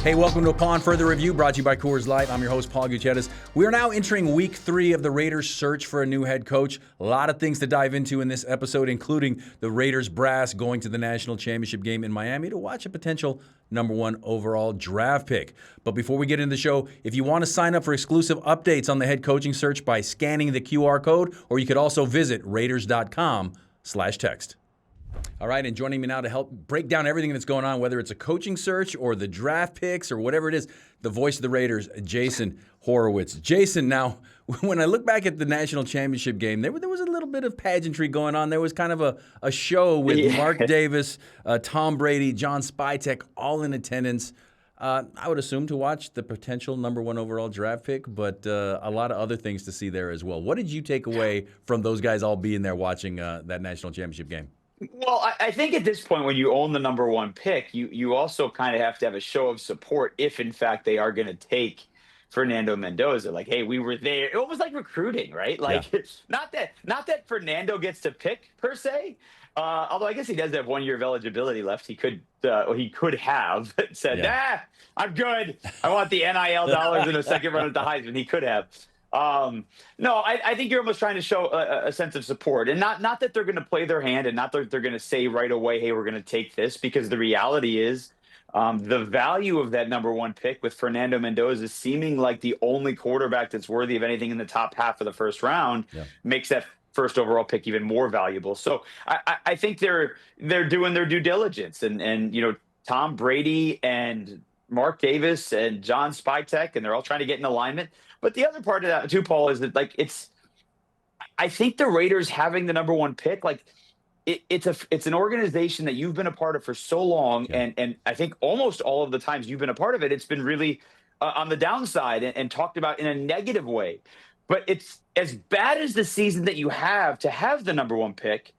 Hey, welcome to Upon Further Review, brought to you by Coors Light. I'm your host, Paul Gutierrez. We are now entering week 3 of the Raiders' search for a new head coach. A lot of things to dive into in this episode, including the Raiders brass going to the national championship game in Miami to watch a potential number 1 overall draft pick. But before we get into the show, if you want to sign up for exclusive updates on the head coaching search by scanning the QR code, or you could also visit raiders.com/text. All right, and joining me now to help break down everything that's going on, whether it's a coaching search or the draft picks or whatever it is, the voice of the Raiders, Jason Horowitz. Jason, now, when I look back at the national championship game, there was a little bit of pageantry going on. There was kind of a show with Mark Davis, Tom Brady, John Spytek, all in attendance. I would assume to watch the potential number 1 overall draft pick, but a lot of other things to see there as well. What did you take away from those guys all being there watching that national championship game? Well, I think at this point, when you own the number 1 pick, you also kind of have to have a show of support if, in fact, they are going to take Fernando Mendoza. Like, hey, we were there. It was like recruiting, right? Like, not that Fernando gets to pick per se. Although I guess he does have 1 year of eligibility left. He could have said, I'm good. I want the NIL dollars in a second run at the Heisman. He could have. No, I think you're almost trying to show a sense of support, and not that they're going to play their hand, and not that they're going to say right away, hey, we're going to take this, because the reality is the value of that number 1 pick with Fernando Mendoza seeming like the only quarterback that's worthy of anything in the top half of the first round makes that first overall pick even more valuable. So I think they're doing their due diligence, and Tom Brady and Mark Davis and John Spytek, and they're all trying to get in alignment. But the other part of that too, Paul, is that I think the Raiders having the number 1 pick, it's an organization that you've been a part of for so long, and I think almost all of the times you've been a part of it, it's been really on the downside and talked about in a negative way. But it's as bad as the season that you have to have the number 1 pick.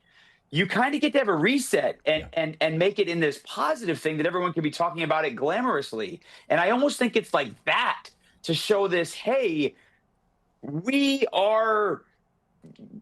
You kind of get to have a reset and make it in this positive thing that everyone can be talking about it glamorously. And I almost think it's like that to show this, hey, we are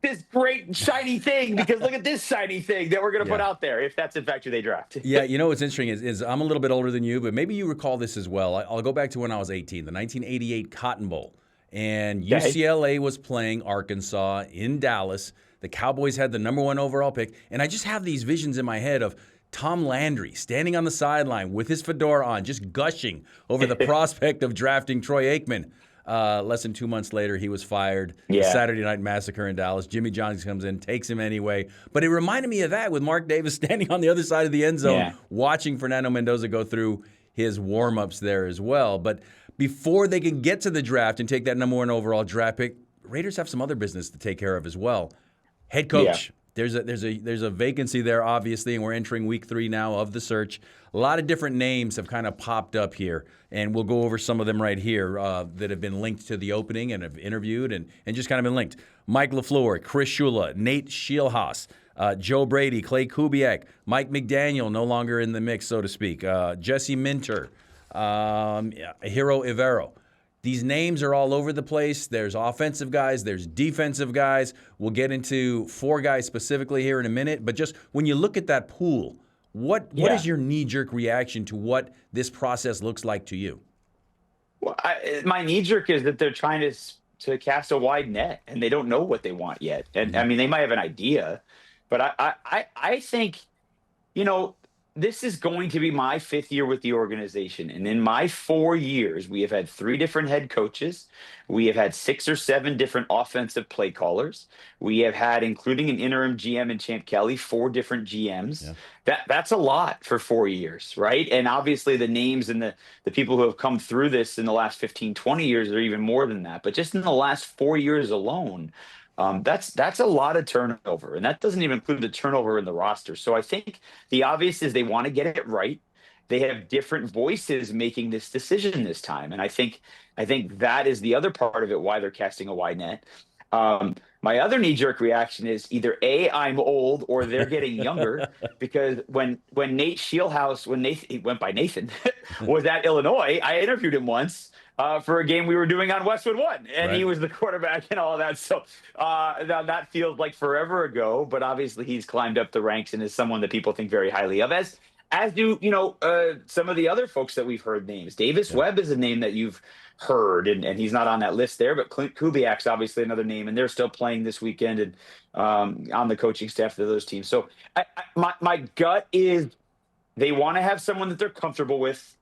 this great shiny thing because look at this shiny thing that we're going to put out there if that's in fact who they draft. Yeah, what's interesting is I'm a little bit older than you, but maybe you recall this as well. I'll go back to when I was 18, the 1988 Cotton Bowl. And UCLA was playing Arkansas in Dallas. The Cowboys had the number 1 overall pick. And I just have these visions in my head of Tom Landry standing on the sideline with his fedora on, just gushing over the prospect of drafting Troy Aikman. Less than 2 months later, he was fired. The Saturday Night Massacre in Dallas. Jimmy Johnson comes in, takes him anyway. But it reminded me of that with Mark Davis standing on the other side of the end zone, watching Fernando Mendoza go through his warm-ups there as well. But before they can get to the draft and take that number 1 overall draft pick, Raiders have some other business to take care of as well. Head coach. Yeah. There's a vacancy there, obviously, and we're entering week 3 now of the search. A lot of different names have kind of popped up here, and we'll go over some of them right here that have been linked to the opening and have interviewed and just kind of been linked. Mike LaFleur, Chris Shula, Nate Sheelhaase, Joe Brady, Clay Kubiak, Mike McDaniel, no longer in the mix, so to speak, Jesse Minter, Hero Evero. These names are all over the place. There's offensive guys. There's defensive guys. We'll get into 4 guys specifically here in a minute. But just when you look at that pool, what is your knee-jerk reaction to what this process looks like to you? Well, my knee-jerk is that they're trying to cast a wide net, and they don't know what they want yet. And, I mean, they might have an idea. But I think, this is going to be my 5th year with the organization. And in my 4 years, we have had 3 different head coaches. We have had 6 or 7 different offensive play callers. We have had, including an interim GM in Champ Kelly, 4 different GMs. Yeah. That's a lot for 4 years, right? And obviously the names and the people who have come through this in the last 15, 20 years are even more than that. But just in the last 4 years alone, that's a lot of turnover, and that doesn't even include the turnover in the roster. So I think the obvious is they want to get it right. They have different voices making this decision this time, and I think that is the other part of it, why they're casting a wide net. My other knee-jerk reaction is either A, I'm old, or they're getting younger, because when Nate Sheelhaase, he went by Nathan, was at Illinois, I interviewed him once for a game we were doing on Westwood One, and he was the quarterback and all of that. So that feels like forever ago, but obviously he's climbed up the ranks and is someone that people think very highly of, as do, some of the other folks that we've heard names. Davis Webb is a name that you've heard, and he's not on that list there, but Clint Kubiak's obviously another name, and they're still playing this weekend and on the coaching staff of those teams. So my gut is they want to have someone that they're comfortable with.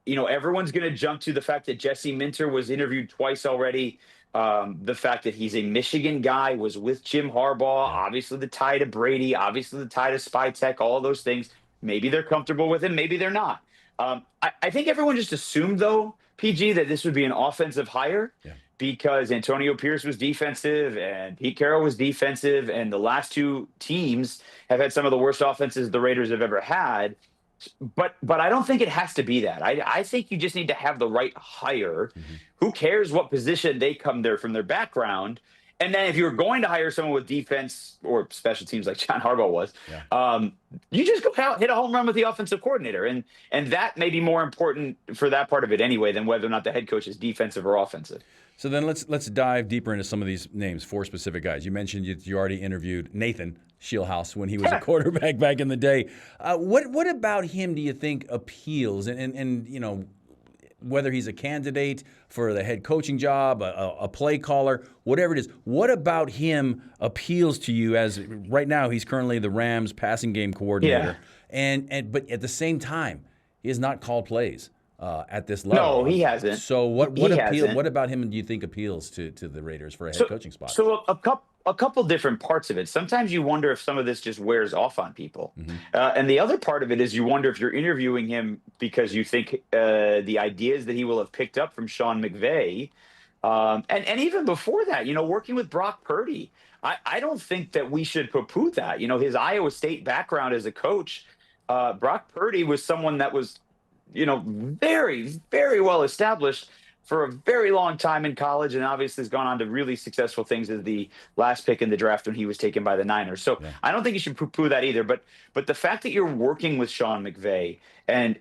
Everyone's going to jump to the fact that Jesse Minter was interviewed twice already. The fact that he's a Michigan guy, was with Jim Harbaugh, obviously the tie to Brady, obviously the tie to Spytech, all of those things. Maybe they're comfortable with him, maybe they're not. I think everyone just assumed, though, PG, that this would be an offensive hire because Antonio Pierce was defensive and Pete Carroll was defensive, and the last two teams have had some of the worst offenses the Raiders have ever had. But I don't think it has to be that. I think you just need to have the right hire. Who cares what position they come there from their background? And then if you're going to hire someone with defense or special teams like John Harbaugh was, you just go out, hit a home run with the offensive coordinator. And that may be more important for that part of it anyway than whether or not the head coach is defensive or offensive. So then let's dive deeper into some of these names, 4 specific guys. You mentioned you already interviewed Nathan Sheelhaase when he was a quarterback back in the day. What about him do you think appeals? And whether he's a candidate for the head coaching job, a play caller, whatever it is, what about him appeals to you? As right now he's currently the Rams passing game coordinator, but at the same time he has not called plays at this level. No, he hasn't. So what about him do you think appeals to the Raiders for a head coaching spot? So a couple different parts of it. Sometimes you wonder if some of this just wears off on people. And the other part of it is you wonder if you're interviewing him because you think the ideas that he will have picked up from Sean McVay. And even before that, working with Brock Purdy, I don't think that we should poo-poo that. His Iowa State background as a coach, Brock Purdy was someone that was, very, very well established for a very long time in college, and obviously has gone on to really successful things as the last pick in the draft when he was taken by the Niners. So I don't think you should poo-poo that either. But the fact that you're working with Sean McVay and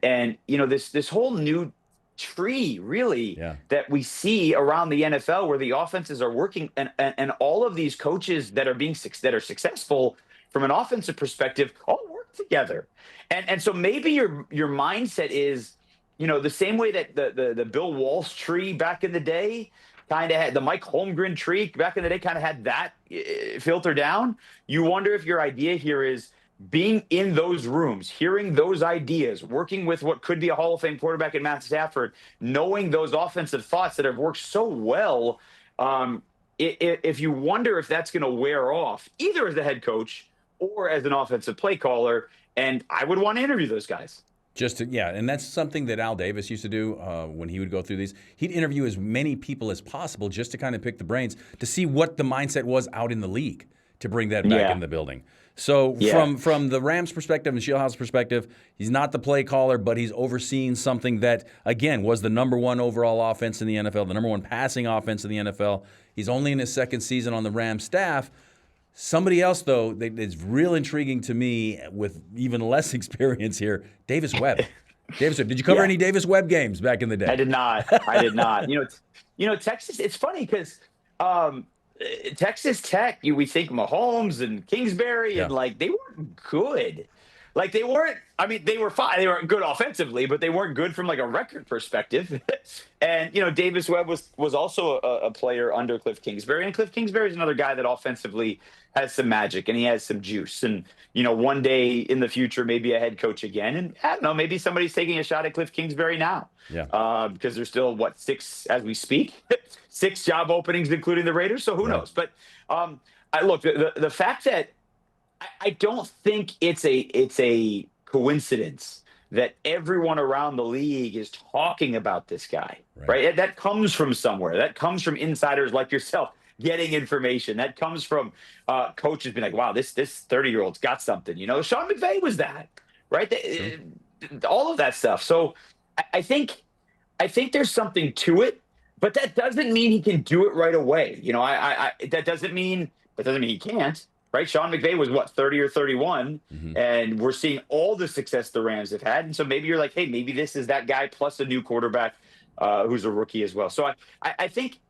this whole new tree really that we see around the NFL where the offenses are working and all of these coaches that are successful from an offensive perspective all work together. And so maybe your mindset is, the same way that the Bill Walsh tree back in the day kind of had, the Mike Holmgren tree back in the day kind of had that filter down. You wonder if your idea here is being in those rooms, hearing those ideas, working with what could be a Hall of Fame quarterback in Matt Stafford, knowing those offensive thoughts that have worked so well. If you wonder if that's going to wear off either as a head coach or as an offensive play caller, and I would want to interview those guys. And that's something that Al Davis used to do when he would go through these. He'd interview as many people as possible just to kind of pick the brains to see what the mindset was out in the league to bring that back in the building. So from the Rams' perspective and Sheelhaase's perspective, he's not the play caller, but he's overseeing something that, again, was the number 1 overall offense in the NFL, the number 1 passing offense in the NFL. He's only in his second season on the Rams staff. Somebody else, though, that's real intriguing to me with even less experience here, Davis Webb. Davis Webb. Did you cover any Davis Webb games back in the day? I did not. Texas, it's funny because Texas Tech, we think Mahomes and Kingsbury, and they weren't good. They weren't, they were fine. They weren't good offensively, but they weren't good from a record perspective. And, Davis Webb was also a player under Cliff Kingsbury. And Cliff Kingsbury is another guy that offensively has some magic and he has some juice. And, one day in the future, maybe a head coach again. And I don't know, maybe somebody's taking a shot at Cliff Kingsbury now. Because there's still, 6, as we speak, 6 job openings, including the Raiders. So who knows? But look, the fact that I don't think it's a coincidence that everyone around the league is talking about this guy, right? That comes from somewhere. That comes from insiders like yourself getting information. That comes from coaches being like, wow, this 30-year-old's got something. Sean McVay was that, right? All of that stuff. So I think there's something to it, but that doesn't mean he can do it right away. That doesn't mean he can't. Right, Sean McVay was 30 or 31, and we're seeing all the success the Rams have had. And so maybe you're like, hey, maybe this is that guy plus a new quarterback who's a rookie as well. So I think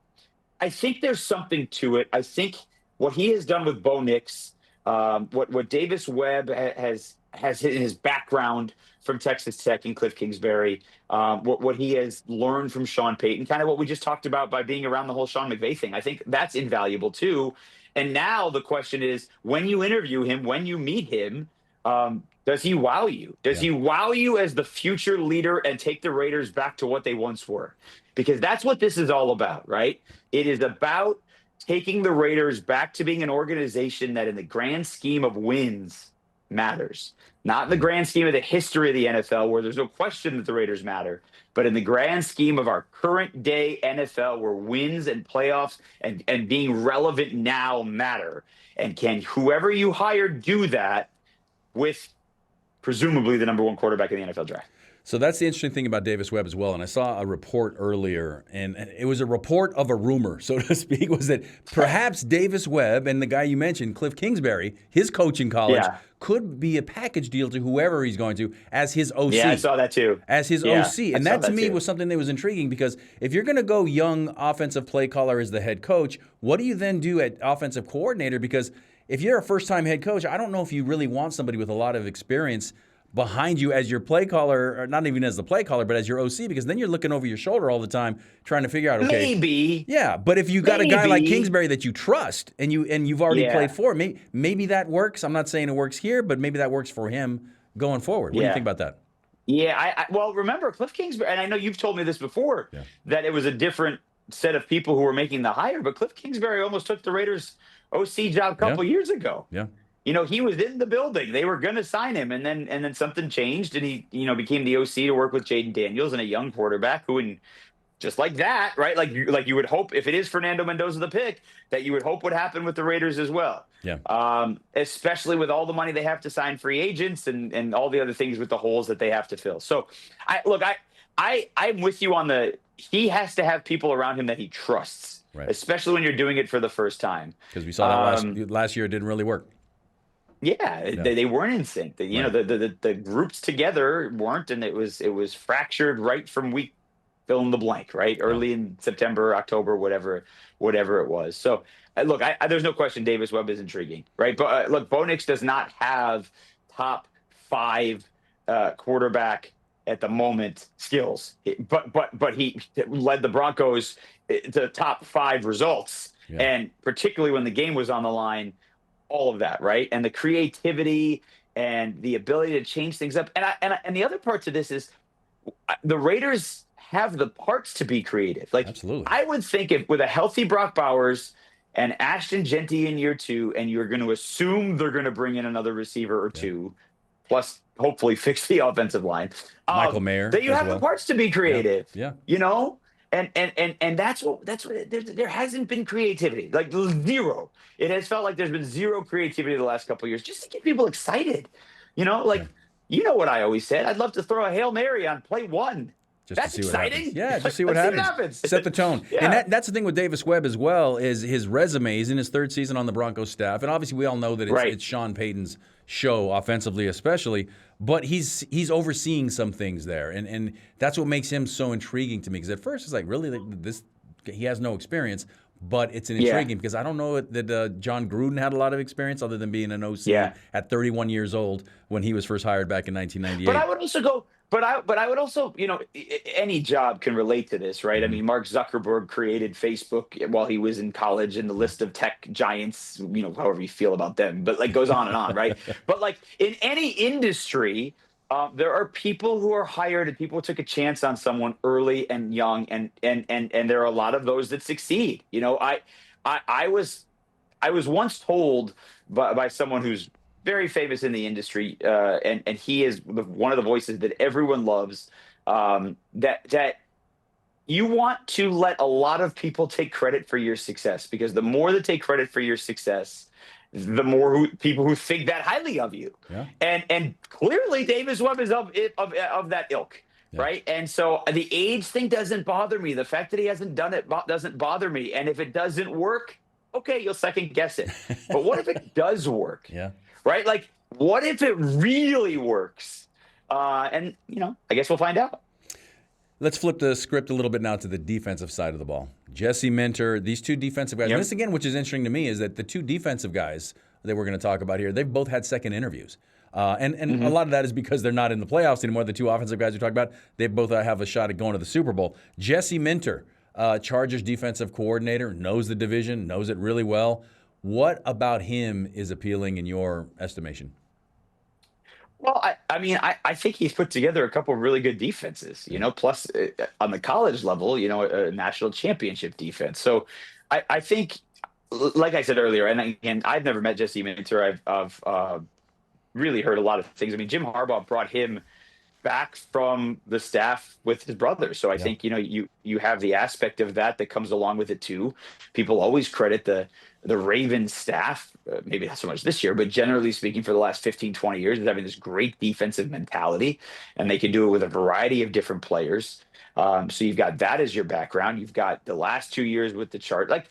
there's something to it. I think what he has done with Bo Nix, what Davis Webb has has in his background from Texas Tech and Cliff Kingsbury, what he has learned from Sean Payton, kind of what we just talked about by being around the whole Sean McVay thing. I think that's invaluable too. And now the question is, when you interview him, when you meet him, does he wow you? Does he wow you as the future leader and take the Raiders back to what they once were? Because that's what this is all about, right? It is about taking the Raiders back to being an organization that in the grand scheme of wins matters. Not in the grand scheme of the history of the NFL, where there's no question that the Raiders matter, but in the grand scheme of our current day NFL, where wins and playoffs and being relevant now matter. And can whoever you hire do that with presumably the number one quarterback in the NFL draft? So that's the interesting thing about Davis Webb as well. And I saw a report earlier, and it was a report of a rumor, so to speak, was that perhaps Davis Webb and the guy you mentioned, Cliff Kingsbury, his coach in college, could be a package deal to whoever he's going to as his OC. Yeah, I saw that too. As his OC. And that to me was something that was intriguing, because if you're going to go young offensive play caller as the head coach, what do you then do at offensive coordinator? Because if you're a first-time head coach, I don't know if you really want somebody with a lot of experience behind you as your play caller, or not even as the play caller, but as your OC, because then you're looking over your shoulder all the time trying to figure out, okay. Maybe. Yeah, but if you got a guy like Kingsbury that you trust and you've already played for, maybe that works. I'm not saying it works here, but maybe that works for him going forward. What do you think about that? Yeah, well, remember, Cliff Kingsbury, and I know you've told me this before, that it was a different set of people who were making the hire, but Cliff Kingsbury almost took the Raiders' OC job a couple years ago. Yeah. You know, he was in the building. They were going to sign him, and then something changed, and he, became the OC to work with Jaden Daniels and a young quarterback who, and just like that, right? Like you would hope, if it is Fernando Mendoza the pick, that you would hope would happen with the Raiders as well. Yeah. Especially with all the money they have to sign free agents and all the other things with the holes that they have to fill. So, I'm with you on he has to have people around him that he trusts, especially when you're doing it for the first time. Because we saw that last year, it didn't really work. Yeah, they weren't in sync. The groups together weren't, and it was fractured right from week fill in the blank, right? Early in September, October, whatever it was. So look, there's no question Davis Webb is intriguing, right? But look, Bo Nix does not have top 5 quarterback at the moment skills, but he led the Broncos to top 5 results, and particularly when the game was on the line. All of that, right? And the creativity and the ability to change things up. And the other part to this is the Raiders have the parts to be creative. Like, absolutely. I would think if with a healthy Brock Bowers and Ashton Genty in year 2, and you're going to assume they're going to bring in another receiver or two, plus hopefully fix the offensive line. Michael Mayer. That you have the parts to be creative. Yeah. And that's what there hasn't been creativity, like zero. It has felt like there's been zero creativity the last couple of years, just to get people excited. You know what I always said. I'd love to throw a Hail Mary on play 1. That's exciting. Yeah, just see what happens. Set the tone. And that's the thing with Davis Webb as well, is his resume is in his 3rd season on the Broncos staff. And obviously we all know that it's Sean Payton's show, offensively especially, but he's overseeing some things there. And that's what makes him so intriguing to me, because at first it's like, really, he has no experience. But it's intriguing because I don't know that John Gruden had a lot of experience other than being an OC at 31 years old when he was first hired back in 1998. But I would also go. But I would also, any job can relate to this, right? I mean, Mark Zuckerberg created Facebook while he was in college, and the list of tech giants, however you feel about them, but goes on and on, right? But in any industry, there are people who are hired, and people took a chance on someone early and young, and there are a lot of those that succeed. I was once told by someone who's very famous in the industry, and he is one of the voices that everyone loves, that you want to let a lot of people take credit for your success, because the more they take credit for your success, the more people who think that highly of you. Yeah. And clearly Davis Webb is of that ilk. Yeah. Right. And so the age thing doesn't bother me. The fact that he hasn't done it doesn't bother me. And if it doesn't work, okay, you'll second guess it. But what if it does work? Yeah. Right? Like, what if it really works? And, I guess we'll find out. Let's flip the script a little bit now to the defensive side of the ball. Jesse Minter, these 2 defensive guys. Yep. And this, again, which is interesting to me, is that the 2 defensive guys that we're going to talk about here, they've both had second interviews. And a lot of that is because they're not in the playoffs anymore. The two offensive guys we talked about, they both have a shot at going to the Super Bowl. Jesse Minter, Chargers defensive coordinator, knows the division, knows it really well. What about him is appealing in your estimation? Well, I think he's put together a couple of really good defenses, plus on the college level, a national championship defense. So I think, like I said earlier, and I've never met Jesse Minter. I've really heard a lot of things. I mean, Jim Harbaugh brought him back from the staff with his brother. So I think, you have the aspect of that comes along with it too. People always credit the Ravens staff, maybe not so much this year, but generally speaking for the last 15, 20 years, is having this great defensive mentality, and they can do it with a variety of different players. So you've got that as your background. You've got the last 2 years with the chart. Like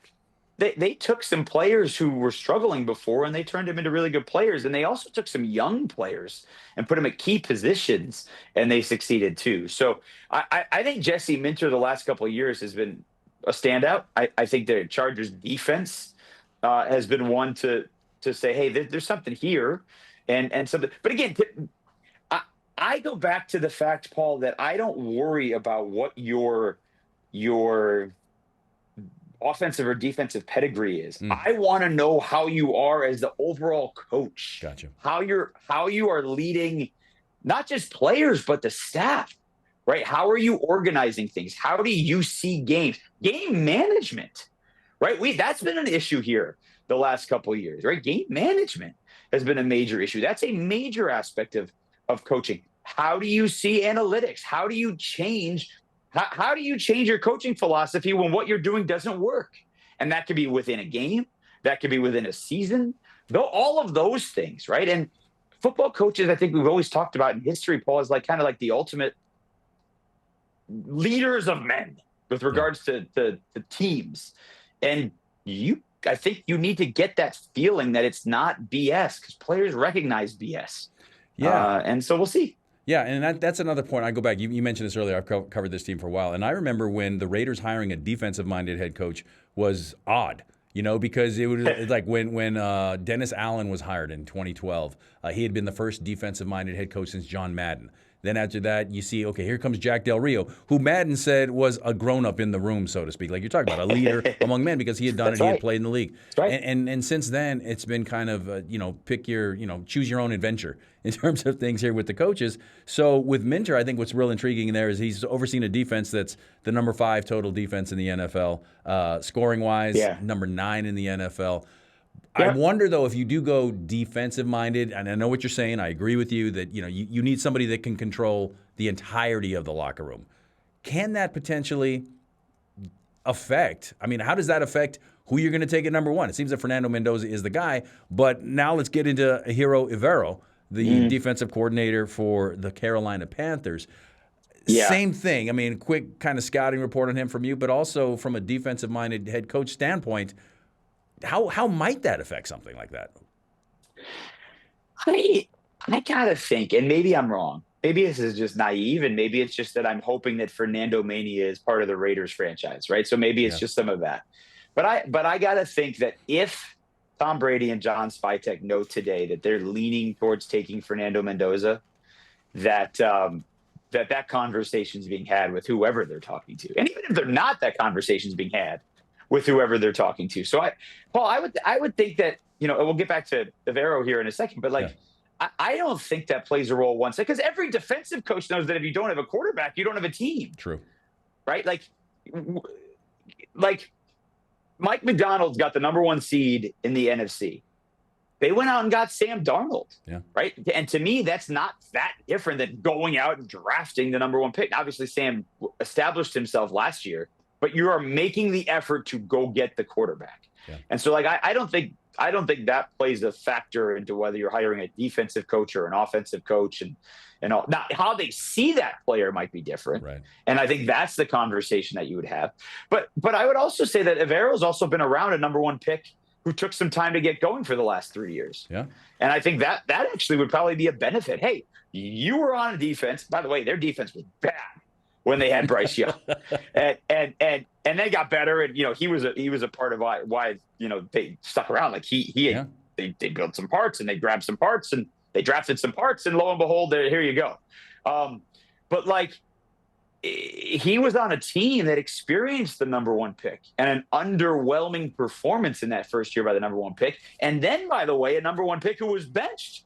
they took some players who were struggling before and they turned them into really good players. And they also took some young players and put them at key positions, and they succeeded too. So I think Jesse Minter the last couple of years has been a standout. I think the Chargers defense has been one to say, hey, there's something here and something. But again, I go back to the fact, Paul, that I don't worry about what your offensive or defensive pedigree is. I want to know how you are as the overall coach. Gotcha. How you are leading not just players, but the staff, right? How are you organizing things? How do you see games? Game management, right? That's been an issue here the last couple of years, right? Game management has been a major issue. That's a major aspect of coaching. How do you see analytics? How do you change your coaching philosophy when what you're doing doesn't work? And that could be within a game. That could be within a season. Though all of those things, right? And football coaches, I think we've always talked about in history, Paul, is kind of like the ultimate leaders of men with regards to teams. And I think you need to get that feeling that it's not BS, because players recognize BS. Yeah. And so we'll see. Yeah, and that's another point. I go back. You mentioned this earlier. I've covered this team for a while. And I remember when the Raiders hiring a defensive-minded head coach was odd, because it was like when Dennis Allen was hired in 2012. He had been the first defensive-minded head coach since John Madden. Then after that, you see, okay, here comes Jack Del Rio, who Madden said was a grown-up in the room, so to speak. Like you're talking about, a leader among men, because he had done it, he had played in the league. That's right. And since then, it's been kind of, choose your own adventure in terms of things here with the coaches. So with Minter, I think what's real intriguing there is he's overseen a defense that's the number 5 total defense in the NFL, scoring-wise, number 9 in the NFL. I wonder, though, if you do go defensive-minded, and I know what you're saying, I agree with you that you need somebody that can control the entirety of the locker room. Can that potentially affect? I mean, how does that affect who you're going to take at number 1? It seems that Fernando Mendoza is the guy, but now let's get into Hiro Evero, the defensive coordinator for the Carolina Panthers. Yeah. Same thing. I mean, quick kind of scouting report on him from you, but also from a defensive-minded head coach standpoint, how might that affect something like that? I gotta think, and maybe I'm wrong. Maybe this is just naive, and maybe it's just that I'm hoping that Fernando Mania is part of the Raiders franchise, right? So maybe it's just some of that. But I gotta think that if Tom Brady and John Spytek know today that they're leaning towards taking Fernando Mendoza, that conversation's being had with whoever they're talking to, and even if they're not, that conversation's being had with whoever they're talking to. So Paul, I would think that, we'll get back to Evero here in a second, but I don't think that plays a role once, because every defensive coach knows that if you don't have a quarterback, you don't have a team. True. Right? Like Mike McDonald's got the number 1 seed in the NFC. They went out and got Sam Darnold. Yeah. Right. And to me, that's not that different than going out and drafting the number 1 pick. Obviously, Sam established himself last year, but you are making the effort to go get the quarterback. Yeah. And so I don't think that plays a factor into whether you're hiring a defensive coach or an offensive coach and all. Now, how they see that player might be different. Right. And I think that's the conversation that you would have. But I would also say that Evero's also been around a number 1 pick who took some time to get going for the last 3 years. Yeah. And I think that actually would probably be a benefit. Hey, you were on a defense. By the way, their defense was bad when they had Bryce Young, and they got better. And he was a part of why they stuck around. Like they built some parts and they grabbed some parts, and they drafted some parts, and lo and behold, here you go. But like, he was on a team that experienced the number one pick and an underwhelming performance in that first year by the number one pick. And then, by the way, a number one pick who was benched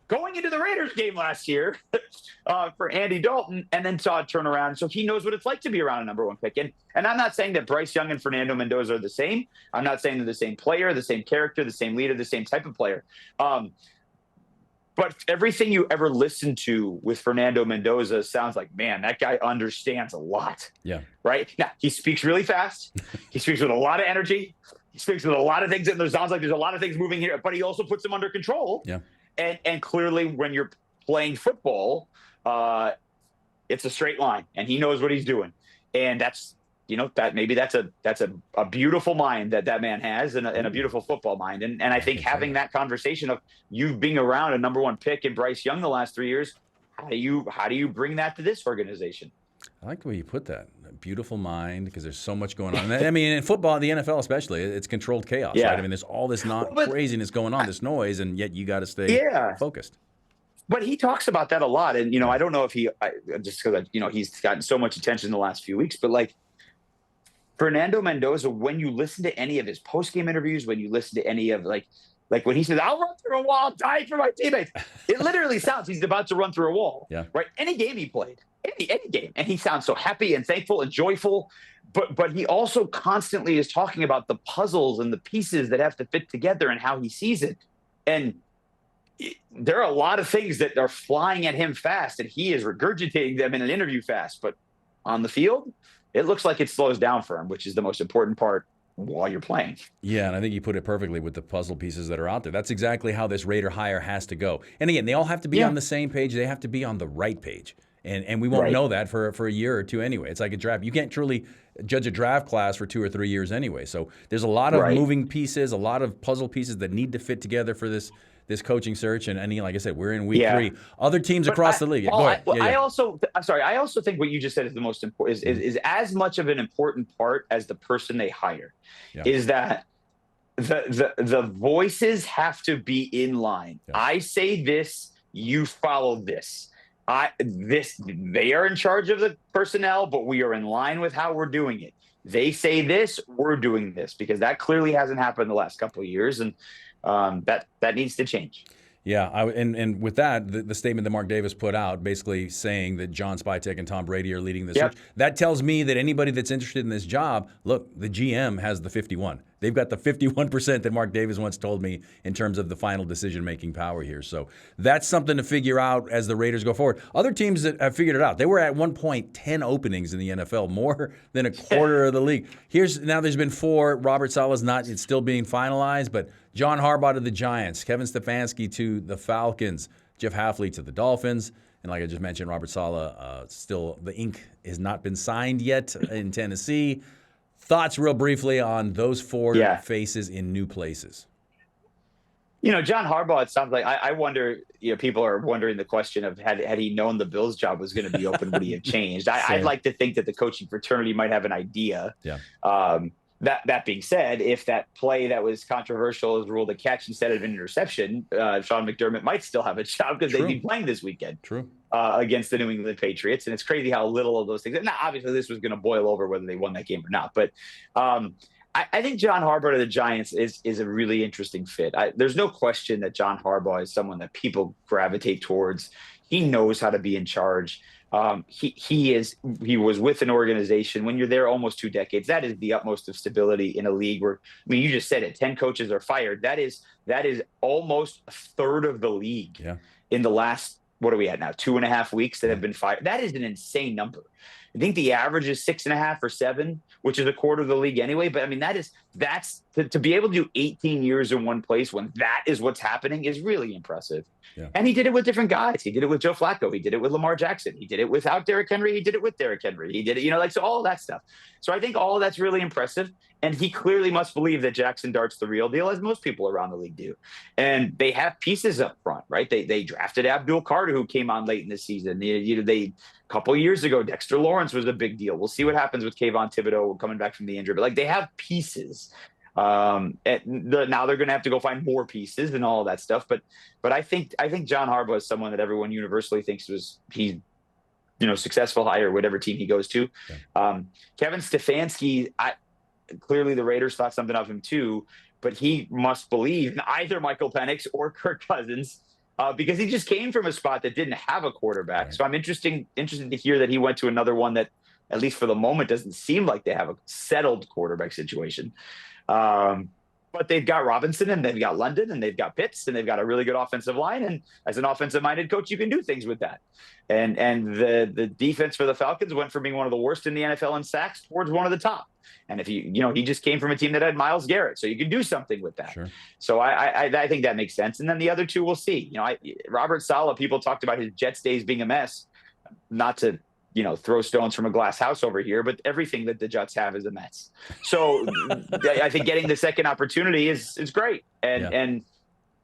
going into the Raiders game last year for Andy Dalton, and then saw it turn around. So he knows what it's like to be around a number one pick. And I'm not saying that Bryce Young and Fernando Mendoza are the same. I'm not saying they're the same player, the same character, the same leader, the same type of player. But everything you ever listen to with Fernando Mendoza sounds like, man, that guy understands a lot. Yeah. Right? Now, he speaks really fast. He speaks with a lot of energy. He speaks with a lot of things. And there sounds like there's a lot of things moving here, but he also puts them under control. Yeah. And clearly, when you're playing football, it's a straight line, and he knows what he's doing. And that's, that's a beautiful mind that man has, and a beautiful football mind. And I think having that conversation of you being around a number one pick in Bryce Young the last 3 years, how do you bring that to this organization? I like the way you put that. A beautiful mind, because there's so much going on. I mean, in football, the NFL especially, it's controlled chaos. Yeah. Right? I mean, there's all this craziness going on, this noise, and yet you got to stay focused. But he talks about that a lot. And, I don't know if just because, he's gotten so much attention in the last few weeks, but like, Fernando Mendoza, when you listen to any of his post-game interviews, when you listen to any of like when he says, "I'll run through a wall, die for my teammates," it literally sounds he's about to run through a wall. Yeah. Right. Any game he played, any game, and he sounds so happy and thankful and joyful. But he also constantly is talking about the puzzles and the pieces that have to fit together and how he sees it. And there are a lot of things that are flying at him fast, and he is regurgitating them in an interview fast. But on the field, it looks like it slows down for him, which is the most important part while you're playing. Yeah, and I think you put it perfectly with the puzzle pieces that are out there. That's exactly how this Raider hire has to go. And again, they all have to be on the same page. They have to be on the right page. And we won't know that for a year or two anyway. It's like a draft. You can't truly judge a draft class for 2 or 3 years anyway. So there's a lot of moving pieces, a lot of puzzle pieces that need to fit together for this coaching search. And like I said, we're in week 3. Other teams across the league. Go ahead. I also think what you just said is the most important, is as much of an important part as the person they hire, is that the voices have to be in line. Yeah. I say this, you follow this. They are in charge of the personnel, but we are in line with how we're doing it. They say this, we're doing this, because that clearly hasn't happened the last couple of years, and that needs to change. Yeah, and with that, the statement that Mark Davis put out, basically saying that John Spytek and Tom Brady are leading the search, that tells me that anybody that's interested in this job, look, the GM has the 51. They've got the 51% that Mark Davis once told me in terms of the final decision-making power here. So that's something to figure out as the Raiders go forward. Other teams that have figured it out, they were at one point 10 openings in the NFL, more than a quarter of the league. Now there's been 4. Robert Saleh's it's still being finalized, but John Harbaugh to the Giants, Kevin Stefanski to the Falcons, Jeff Hafley to the Dolphins, and like I just mentioned, Robert Saleh, still the ink has not been signed yet in Tennessee. Thoughts real briefly on those 4 faces in new places. John Harbaugh, it sounds like, I wonder, people are wondering the question of had he known the Bills job was going to be open, would he have changed? I'd like to think that the coaching fraternity might have an idea. Yeah. That being said, if that play that was controversial is ruled a catch instead of an interception, Sean McDermott might still have a job, because they'd be playing this weekend. True. Against the New England Patriots. And it's crazy how little of those things. Now, obviously, this was going to boil over whether they won that game or not. But I think John Harbaugh to the Giants is a really interesting fit. There's no question that John Harbaugh is someone that people gravitate towards. He knows how to be in charge. He was with an organization when you're there almost 2 decades. That is the utmost of stability in a league where, you just said it, 10 coaches are fired. That is almost a third of the league in the last, what are we at now? 2.5 weeks that have been fired. That is an insane number. I think the average is 6.5 or 7, which is a quarter of the league anyway. But that's to be able to do 18 years in one place when that is what's happening is really impressive. Yeah. And he did it with different guys. He did it with Joe Flacco. He did it with Lamar Jackson. He did it without Derrick Henry. He did it with Derrick Henry. He did it, so all of that stuff. So I think all of that's really impressive. And he clearly must believe that Jackson Dart's the real deal, as most people around the league do. And they have pieces up front, right? They drafted Abdul Carter, who came on late in the season. A couple of years ago, Dexter Lawrence was a big deal. We'll see what happens with Kayvon Thibodeau coming back from the injury. But they have pieces. Now they're going to have to go find more pieces and all of that stuff. But I think John Harbaugh is someone that everyone universally thinks he's successful hire, whatever team he goes to. Yeah. Kevin Stefanski, clearly the Raiders thought something of him too, but he must believe in either Michael Penix or Kirk Cousins because he just came from a spot that didn't have a quarterback. Right. So I'm interested to hear that he went to another one that, at least for the moment, doesn't seem like they have a settled quarterback situation. But they've got Robinson and they've got London and they've got Pitts and they've got a really good offensive line. And as an offensive-minded coach, you can do things with that. And the defense for the Falcons went from being one of the worst in the NFL in sacks towards one of the top. And if he just came from a team that had Myles Garrett, so you can do something with that. Sure. So I think that makes sense. And then the other two we'll see. Robert Saleh, people talked about his Jets days being a mess, not to throw stones from a glass house over here, but everything that the Jets have is a mess. So I think getting the second opportunity is great. And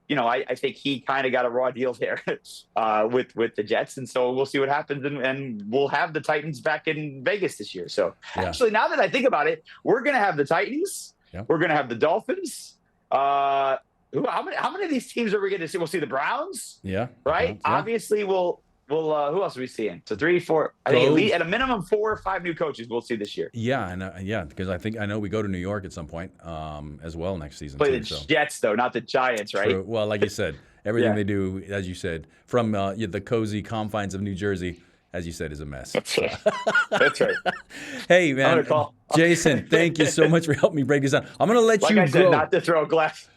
I think he kind of got a raw deal there with the Jets. And so we'll see what happens. And we'll have the Titans back in Vegas this year. So actually, now that I think about it, we're going to have the Titans. Yep. We're going to have the Dolphins. How many of these teams are we going to see? We'll see the Browns. Yeah. Right. Yeah. Obviously, we'll who else are we seeing? So 3, 4, I think at a minimum 4 or 5 new coaches we'll see this year. Yeah, and because I know we go to New York at some point as well next season. But it's Jets though, not the Giants, right? True. Well, like you said, everything they do, as you said, from the cozy confines of New Jersey, as you said, is a mess. That's right. That's right. Hey, man, Jason, thank you so much for helping me break this down. I'm going to let you go. Like I said, not to throw glass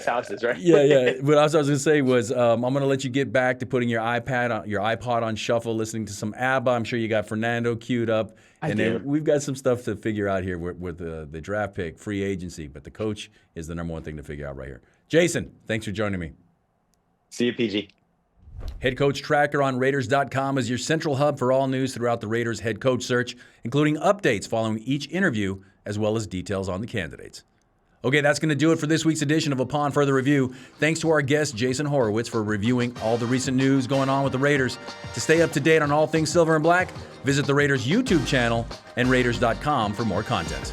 houses, right? Yeah. What I was going to say was I'm going to let you get back to putting your iPod on shuffle, listening to some ABBA. I'm sure you got Fernando queued up. Then we've got some stuff to figure out here with the draft pick, free agency. But the coach is the number one thing to figure out right here. Jason, thanks for joining me. See you, PG. Head Coach Tracker on Raiders.com is your central hub for all news throughout the Raiders head coach search, including updates following each interview, as well as details on the candidates. Okay, that's going to do it for this week's edition of Upon Further Review. Thanks to our guest, Jason Horowitz, for reviewing all the recent news going on with the Raiders. To stay up to date on all things silver and black, visit the Raiders YouTube channel and Raiders.com for more content.